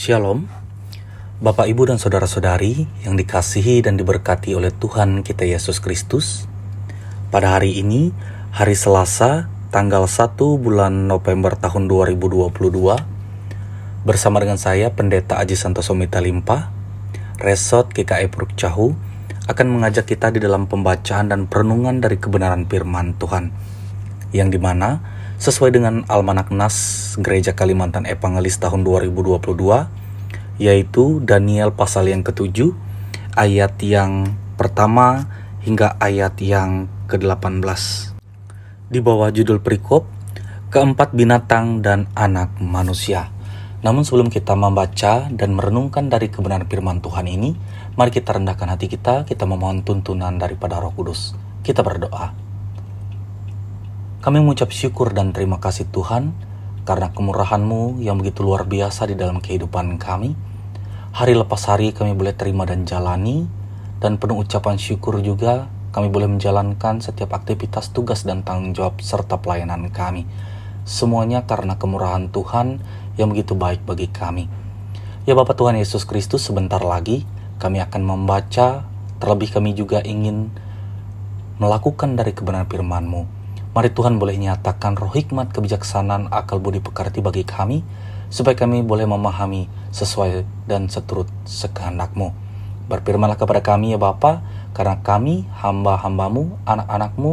Shalom, Bapak, Ibu, dan Saudara-saudari yang dikasihi dan diberkati oleh Tuhan kita Yesus Kristus. Pada hari ini, hari Selasa, tanggal 1 bulan November tahun 2022, bersama dengan saya, Pendeta Aji Santoso Mitalimpa, Resort GKI Puruk Cahu, akan mengajak kita di dalam pembacaan dan perenungan dari kebenaran firman Tuhan, yang dimana sesuai dengan Almanak Nas Gereja Kalimantan Evangelis tahun 2022, yaitu Daniel pasal yang ke-7, ayat yang pertama hingga ayat yang ke-18. Di bawah judul perikop, keempat binatang dan anak manusia. Namun sebelum kita membaca dan merenungkan dari kebenaran firman Tuhan ini, mari kita rendahkan hati kita memohon tuntunan daripada Roh Kudus. Kita berdoa. Kami mengucap syukur dan terima kasih Tuhan, karena kemurahan-Mu yang begitu luar biasa di dalam kehidupan kami. Hari lepas hari kami boleh terima dan jalani, dan penuh ucapan syukur juga kami boleh menjalankan setiap aktivitas, tugas, dan tanggung jawab serta pelayanan kami. Semuanya karena kemurahan Tuhan yang begitu baik bagi kami. Ya Bapa Tuhan Yesus Kristus, sebentar lagi kami akan membaca, terlebih kami juga ingin melakukan dari kebenaran firman-Mu. Mari Tuhan boleh nyatakan roh hikmat, kebijaksanaan, akal budi pekerti bagi kami, supaya kami boleh memahami sesuai dan seturut sekehendak-Mu. Berfirmanlah kepada kami ya Bapa, karena kami hamba-hamba-Mu, anak-anak-Mu,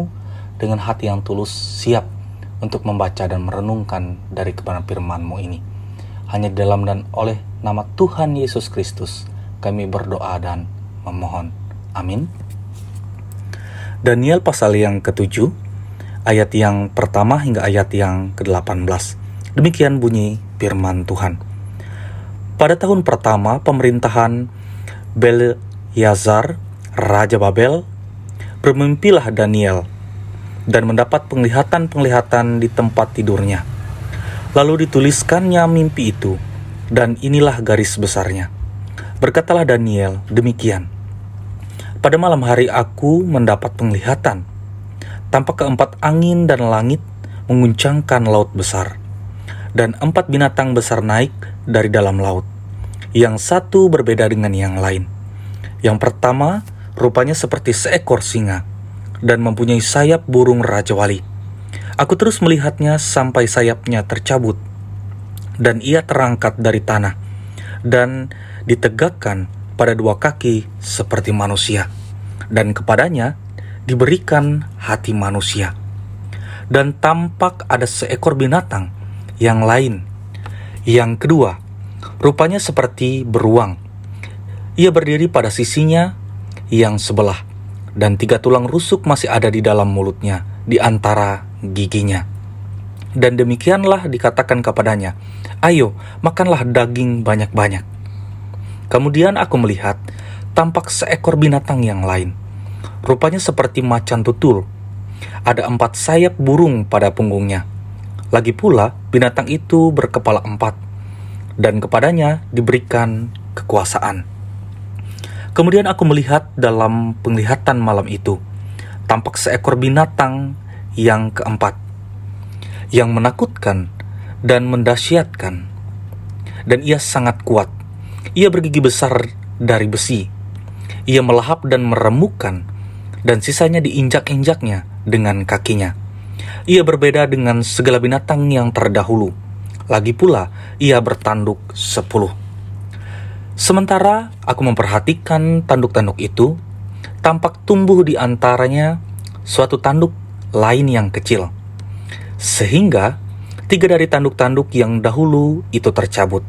dengan hati yang tulus siap untuk membaca dan merenungkan dari kebenaran firman-Mu ini. Hanya di dalam dan oleh nama Tuhan Yesus Kristus kami berdoa dan memohon. Amin. Daniel pasal yang ke-7, ayat yang pertama hingga ayat yang ke-18. Demikian bunyi firman Tuhan. Pada tahun pertama pemerintahan Belshazzar, Raja Babel, bermimpilah Daniel dan mendapat penglihatan-penglihatan di tempat tidurnya. Lalu dituliskannya mimpi itu, dan inilah garis besarnya. Berkatalah Daniel demikian. Pada malam hari aku mendapat penglihatan. Tampak keempat angin dan langit menguncangkan laut besar, dan empat binatang besar naik dari dalam laut. Yang satu berbeda dengan yang lain. Yang pertama rupanya seperti seekor singa, dan mempunyai sayap burung Raja Wali. Aku terus melihatnya sampai sayapnya tercabut, dan ia terangkat dari tanah, dan ditegakkan pada dua kaki seperti manusia, dan kepadanya diberikan hati manusia. Dan tampak ada seekor binatang yang lain. Yang kedua, rupanya seperti beruang. Ia berdiri pada sisinya yang sebelah, dan 3 tulang rusuk masih ada di dalam mulutnya, di antara giginya. Dan demikianlah dikatakan kepadanya, ayo, makanlah daging banyak-banyak. Kemudian aku melihat, tampak seekor binatang yang lain. Rupanya seperti macan tutul. Ada 4 sayap burung pada punggungnya. Lagi pula binatang itu berkepala 4, dan kepadanya diberikan kekuasaan. Kemudian aku melihat dalam penglihatan malam itu, tampak seekor binatang yang keempat, yang menakutkan dan mendahsyatkan. Dan ia sangat kuat. Ia bergigi besar dari besi. Ia melahap dan meremukkan, dan sisanya diinjak-injaknya dengan kakinya. Ia berbeda dengan segala binatang yang terdahulu. Lagi pula, ia bertanduk 10. Sementara aku memperhatikan tanduk-tanduk itu, tampak tumbuh di antaranya suatu tanduk lain yang kecil. Sehingga 3 dari tanduk-tanduk yang dahulu itu tercabut.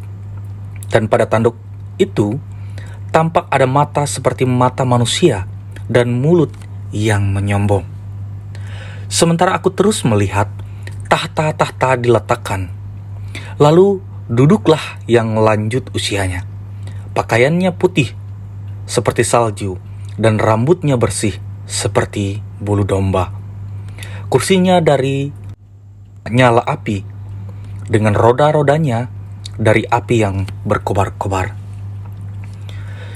Dan pada tanduk itu, tampak ada mata seperti mata manusia, dan mulut yang menyombong. Sementara aku terus melihat, tahta-tahta diletakkan. Lalu duduklah yang lanjut usianya. Pakaiannya putih seperti salju, dan rambutnya bersih seperti bulu domba. Kursinya dari nyala api, dengan roda-rodanya dari api yang berkobar-kobar.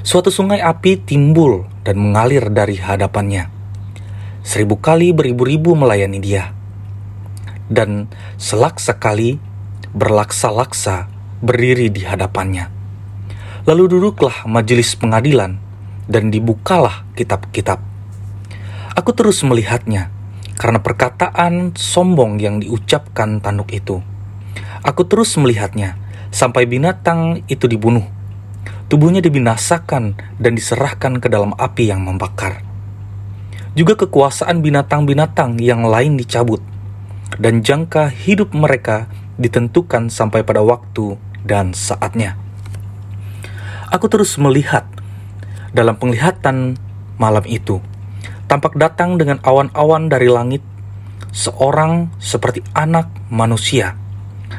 Suatu sungai api timbul dan mengalir dari hadapannya. 1000 kali beribu-ribu melayani dia. Dan selaksa kali berlaksa-laksa berdiri di hadapannya. Lalu duduklah majelis pengadilan, dan dibukalah kitab-kitab. Aku terus melihatnya, karena perkataan sombong yang diucapkan tanduk itu. Aku terus melihatnya, sampai binatang itu dibunuh. Tubuhnya dibinasakan dan diserahkan ke dalam api yang membakar. Juga kekuasaan binatang-binatang yang lain dicabut, dan jangka hidup mereka ditentukan sampai pada waktu dan saatnya. Aku terus melihat dalam penglihatan malam itu, tampak datang dengan awan-awan dari langit, seorang seperti anak manusia.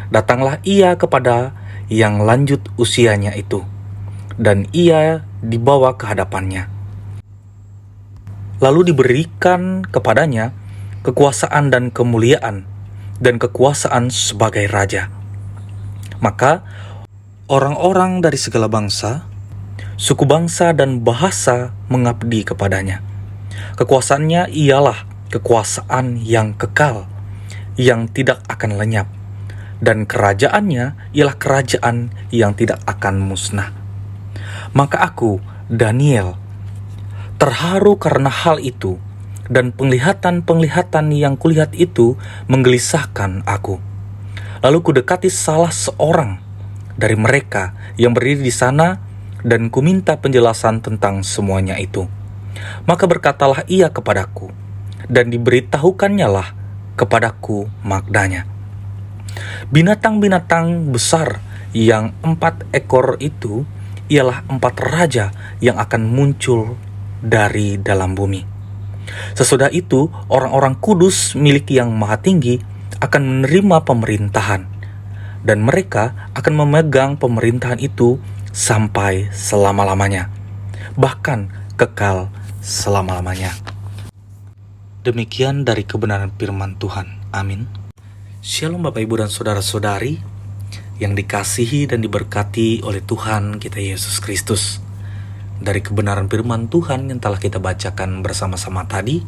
Datanglah ia kepada yang lanjut usianya itu, dan ia dibawa ke hadapannya. Lalu diberikan kepadanya kekuasaan dan kemuliaan, dan kekuasaan sebagai raja. Maka orang-orang dari segala bangsa, suku bangsa dan bahasa mengabdi kepadanya. Kekuasaannya ialah kekuasaan yang kekal, yang tidak akan lenyap, dan kerajaannya ialah kerajaan yang tidak akan musnah. Maka aku, Daniel, terharu karena hal itu, dan penglihatan-penglihatan yang kulihat itu menggelisahkan aku. Lalu kudekati salah seorang dari mereka yang berdiri di sana, dan kuminta penjelasan tentang semuanya itu. Maka berkatalah ia kepadaku, dan diberitahukannya kepadaku maknanya. Binatang-binatang besar yang 4 ekor itu ialah 4 raja yang akan muncul dari dalam bumi. Sesudah itu, orang-orang kudus milik Yang Maha Tinggi akan menerima pemerintahan, dan mereka akan memegang pemerintahan itu sampai selama-lamanya, bahkan kekal selama-lamanya. Demikian dari kebenaran firman Tuhan. Amin. Shalom Bapak Ibu dan Saudara-saudari yang dikasihi dan diberkati oleh Tuhan kita Yesus Kristus. Dari kebenaran firman Tuhan yang telah kita bacakan bersama-sama tadi,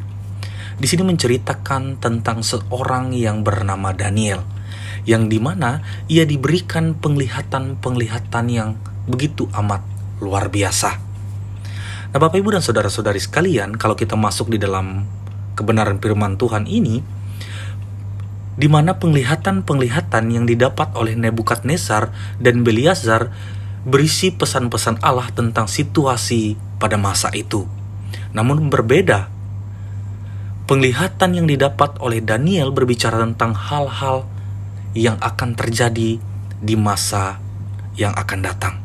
di sini menceritakan tentang seorang yang bernama Daniel, yang dimana ia diberikan penglihatan-penglihatan yang begitu amat luar biasa. Nah, Bapak Ibu dan Saudara-saudari sekalian, kalau kita masuk di dalam kebenaran firman Tuhan ini, di mana penglihatan-penglihatan yang didapat oleh Nebukadnezar dan Belshazzar berisi pesan-pesan Allah tentang situasi pada masa itu. Namun berbeda, penglihatan yang didapat oleh Daniel berbicara tentang hal-hal yang akan terjadi di masa yang akan datang.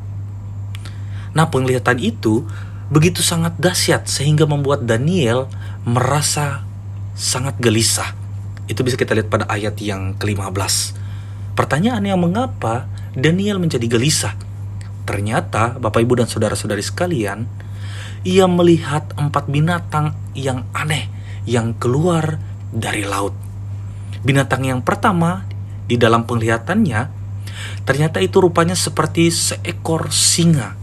Nah, penglihatan itu begitu sangat dahsyat sehingga membuat Daniel merasa sangat gelisah. Itu bisa kita lihat pada ayat yang ke-15. Pertanyaannya, mengapa Daniel menjadi gelisah? Ternyata, Bapak Ibu dan Saudara-saudari sekalian, ia melihat 4 binatang yang aneh yang keluar dari laut. Binatang yang pertama di dalam penglihatannya, ternyata itu rupanya seperti seekor singa.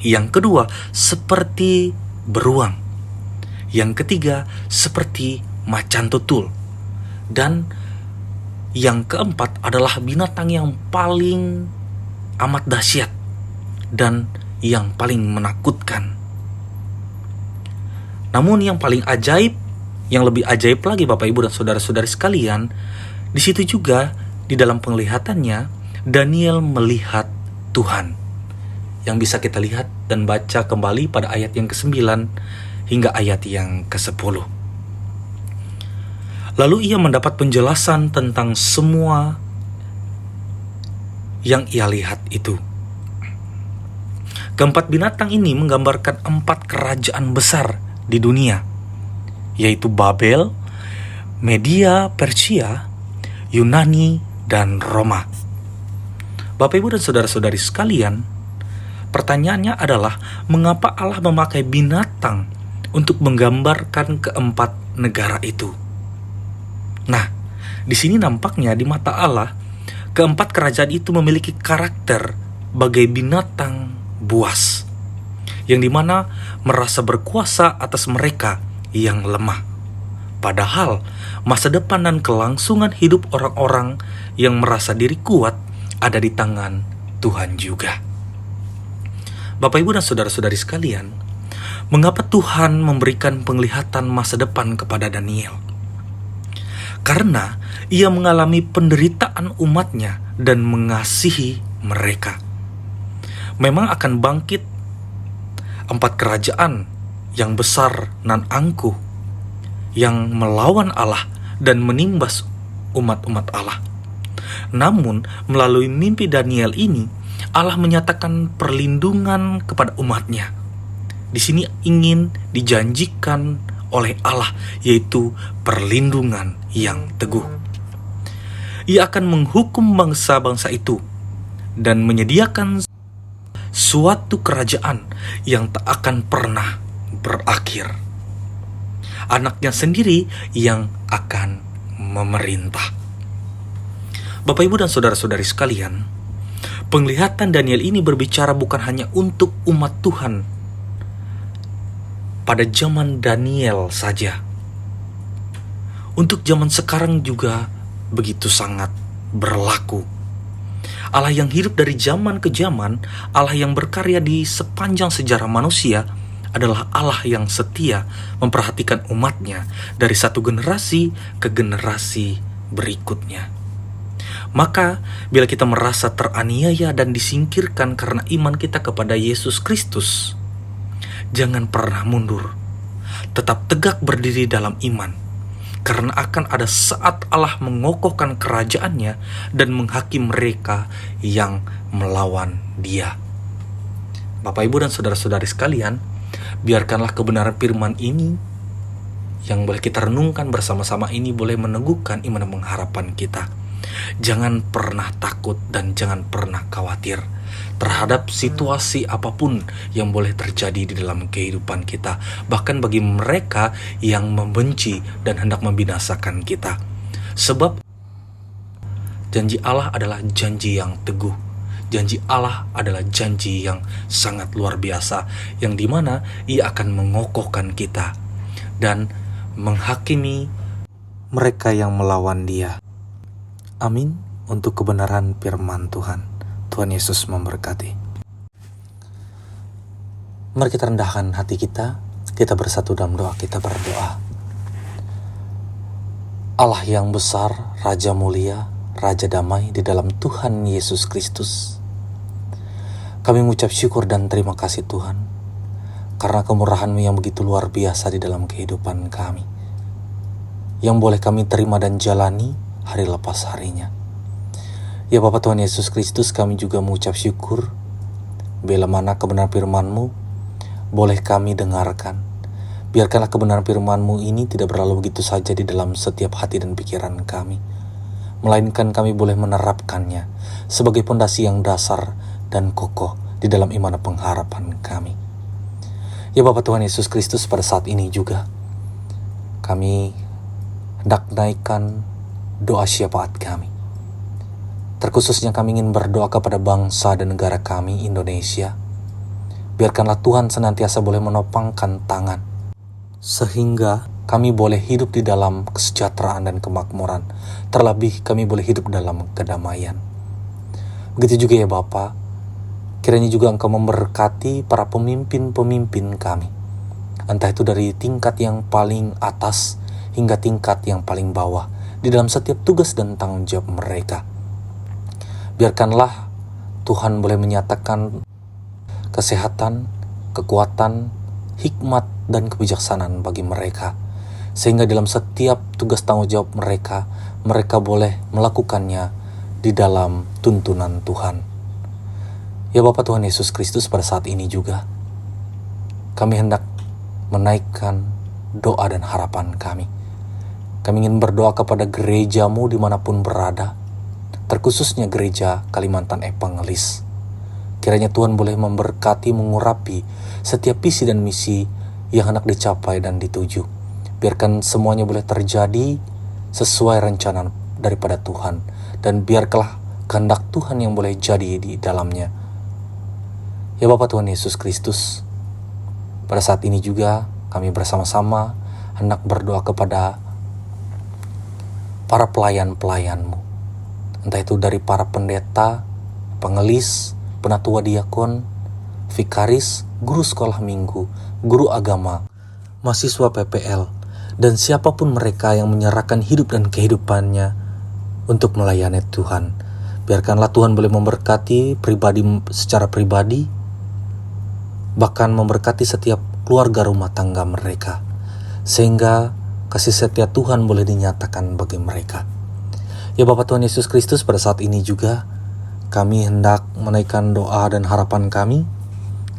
Yang kedua, seperti beruang. Yang ketiga, seperti macan tutul. Dan yang keempat adalah binatang yang paling amat dahsyat dan yang paling menakutkan. Namun yang paling ajaib, yang lebih ajaib lagi Bapak Ibu dan Saudara-saudari sekalian, di situ juga di dalam penglihatannya Daniel melihat Tuhan, yang bisa kita lihat dan baca kembali pada ayat yang ke-9 hingga ayat yang ke-10. Lalu ia mendapat penjelasan tentang semua yang ia lihat itu. Keempat binatang ini menggambarkan 4 kerajaan besar di dunia, yaitu Babel, Media, Persia, Yunani, dan Roma. Bapak Ibu dan Saudara-saudari sekalian, pertanyaannya adalah mengapa Allah memakai binatang untuk menggambarkan keempat negara itu? Nah, di sini nampaknya di mata Allah, keempat kerajaan itu memiliki karakter bagai binatang buas, yang dimana merasa berkuasa atas mereka yang lemah. Padahal masa depan dan kelangsungan hidup orang-orang yang merasa diri kuat ada di tangan Tuhan juga. Bapak, Ibu, dan saudara-saudari sekalian, mengapa Tuhan memberikan penglihatan masa depan kepada Daniel? Karena ia mengalami penderitaan umatnya dan mengasihi mereka. Memang akan bangkit 4 kerajaan yang besar nan angkuh yang melawan Allah dan menimpas umat-umat Allah. Namun melalui mimpi Daniel ini, Allah menyatakan perlindungan kepada umatnya. Di sini ingin dijanjikan oleh Allah, yaitu perlindungan yang teguh. Ia akan menghukum bangsa-bangsa itu dan menyediakan suatu kerajaan yang tak akan pernah berakhir. Anaknya sendiri yang akan memerintah. Bapak, Ibu, dan saudara-saudari sekalian, penglihatan Daniel ini berbicara bukan hanya untuk umat Tuhan pada zaman Daniel saja. Untuk zaman sekarang juga begitu sangat berlaku. Allah yang hidup dari zaman ke zaman, Allah yang berkarya di sepanjang sejarah manusia, adalah Allah yang setia memperhatikan umatnya dari satu generasi ke generasi berikutnya. Maka, bila kita merasa teraniaya dan disingkirkan karena iman kita kepada Yesus Kristus, jangan pernah mundur. Tetap tegak berdiri dalam iman, karena akan ada saat Allah mengokohkan kerajaannya dan menghakimi mereka yang melawan Dia. Bapak, Ibu, dan saudara-saudari sekalian, biarkanlah kebenaran firman ini yang boleh kita renungkan bersama-sama ini boleh meneguhkan iman dan pengharapan kita. Jangan pernah takut dan jangan pernah khawatir terhadap situasi apapun yang boleh terjadi di dalam kehidupan kita. Bahkan bagi mereka yang membenci dan hendak membinasakan kita. Sebab janji Allah adalah janji yang teguh. Janji Allah adalah janji yang sangat luar biasa, yang dimana Ia akan mengokohkan kita dan menghakimi mereka yang melawan Dia. Amin untuk kebenaran firman Tuhan. Tuhan Yesus memberkati. Mari kita rendahkan hati kita bersatu dalam doa, kita berdoa. Allah yang besar, Raja mulia, Raja damai di dalam Tuhan Yesus Kristus. Kami mengucap syukur dan terima kasih Tuhan, karena kemurahan-Mu yang begitu luar biasa di dalam kehidupan kami, yang boleh kami terima dan jalani hari lepas harinya. Ya Bapa Tuhan Yesus Kristus, kami juga mengucap syukur bila mana kebenaran firman-Mu boleh kami dengarkan. Biarkanlah kebenaran firman-Mu ini tidak berlalu begitu saja di dalam setiap hati dan pikiran kami, melainkan kami boleh menerapkannya sebagai pondasi yang dasar dan kokoh di dalam iman dan pengharapan kami. Ya Bapa Tuhan Yesus Kristus, pada saat ini juga kami hendak naikkan doa syafaat kami. Terkhususnya kami ingin berdoa kepada bangsa dan negara kami, Indonesia. Biarkanlah Tuhan senantiasa boleh menopangkan tangan, sehingga kami boleh hidup di dalam kesejahteraan dan kemakmuran. Terlebih kami boleh hidup dalam kedamaian. Begitu juga ya Bapa, kiranya juga Engkau memberkati para pemimpin-pemimpin kami. Entah itu dari tingkat yang paling atas hingga tingkat yang paling bawah, di dalam setiap tugas dan tanggung jawab mereka. Biarkanlah Tuhan boleh menyatakan kesehatan, kekuatan, hikmat, dan kebijaksanaan bagi mereka, sehingga dalam setiap tugas tanggung jawab mereka, mereka boleh melakukannya di dalam tuntunan Tuhan. Ya Bapa Tuhan Yesus Kristus, pada saat ini juga kami hendak menaikkan doa dan harapan kami. Kami ingin berdoa kepada gereja-Mu dimanapun berada, terkhususnya gereja Kalimantan Evangelis. Kiranya Tuhan boleh memberkati, mengurapi setiap visi dan misi yang hendak dicapai dan dituju. Biarkan semuanya boleh terjadi sesuai rencana daripada Tuhan, dan biarkanlah kehendak Tuhan yang boleh jadi di dalamnya. Ya Bapa Tuhan Yesus Kristus, pada saat ini juga kami bersama-sama hendak berdoa kepada para pelayan-pelayan-Mu, entah itu dari para pendeta, pengelis, penatua diakon, vikaris, guru sekolah minggu, guru agama, mahasiswa PPL, dan siapapun mereka yang menyerahkan hidup dan kehidupannya untuk melayani Tuhan. Biarkanlah Tuhan boleh memberkati secara pribadi, bahkan memberkati setiap keluarga rumah tangga mereka, sehingga kasih setia Tuhan boleh dinyatakan bagi mereka. Ya Bapa Tuhan Yesus Kristus, pada saat ini juga kami hendak menaikkan doa dan harapan kami.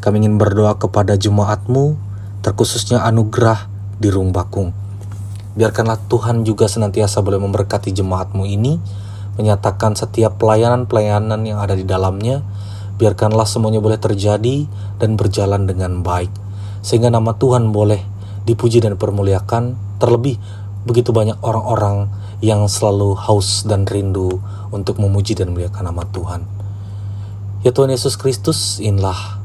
Kami ingin berdoa kepada jemaat-Mu, terkhususnya anugerah di Rumbakung. Biarkanlah Tuhan juga senantiasa boleh memberkati jemaat-Mu ini, menyatakan setiap pelayanan-pelayanan yang ada di dalamnya. Biarkanlah semuanya boleh terjadi dan berjalan dengan baik, sehingga nama Tuhan boleh dipuji dan dipermuliakan. Terlebih begitu banyak orang-orang yang selalu haus dan rindu untuk memuji dan memuliakan nama Tuhan. Ya Tuhan Yesus Kristus, inilah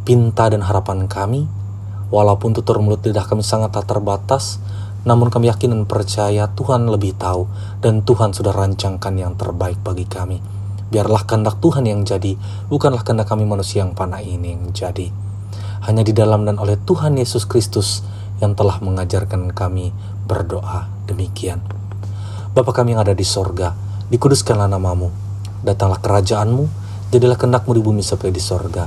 pinta dan harapan kami. Walaupun tutur mulut lidah kami sangat tak terbatas, namun kami yakin dan percaya Tuhan lebih tahu, dan Tuhan sudah rancangkan yang terbaik bagi kami. Biarlah kehendak Tuhan yang jadi, bukanlah kehendak kami manusia yang panah ini yang jadi. Hanya di dalam dan oleh Tuhan Yesus Kristus yang telah mengajarkan kami berdoa demikian. Bapa kami yang ada di sorga, dikuduskanlah namamu, datanglah kerajaan-Mu, jadilah kehendak-Mu di bumi seperti di sorga.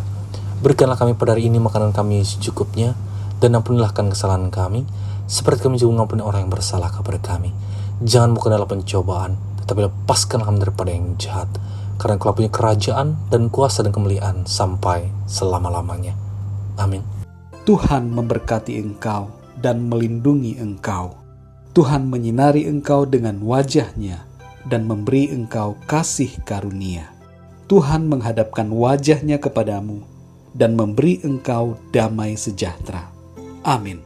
Berikanlah kami pada hari ini makanan kami secukupnya, dan ampunilah kesalahan kami, seperti kami juga mengampuni orang yang bersalah kepada kami. Jangan bukan dalam pencobaan, tetapi lepaskanlah kami daripada yang jahat, karena Engkau punya kerajaan dan kuasa dan kemuliaan sampai selama-lamanya. Amin. Tuhan memberkati engkau dan melindungi engkau. Tuhan menyinari engkau dengan wajah-Nya dan memberi engkau kasih karunia. Tuhan menghadapkan wajah-Nya kepadamu dan memberi engkau damai sejahtera. Amin.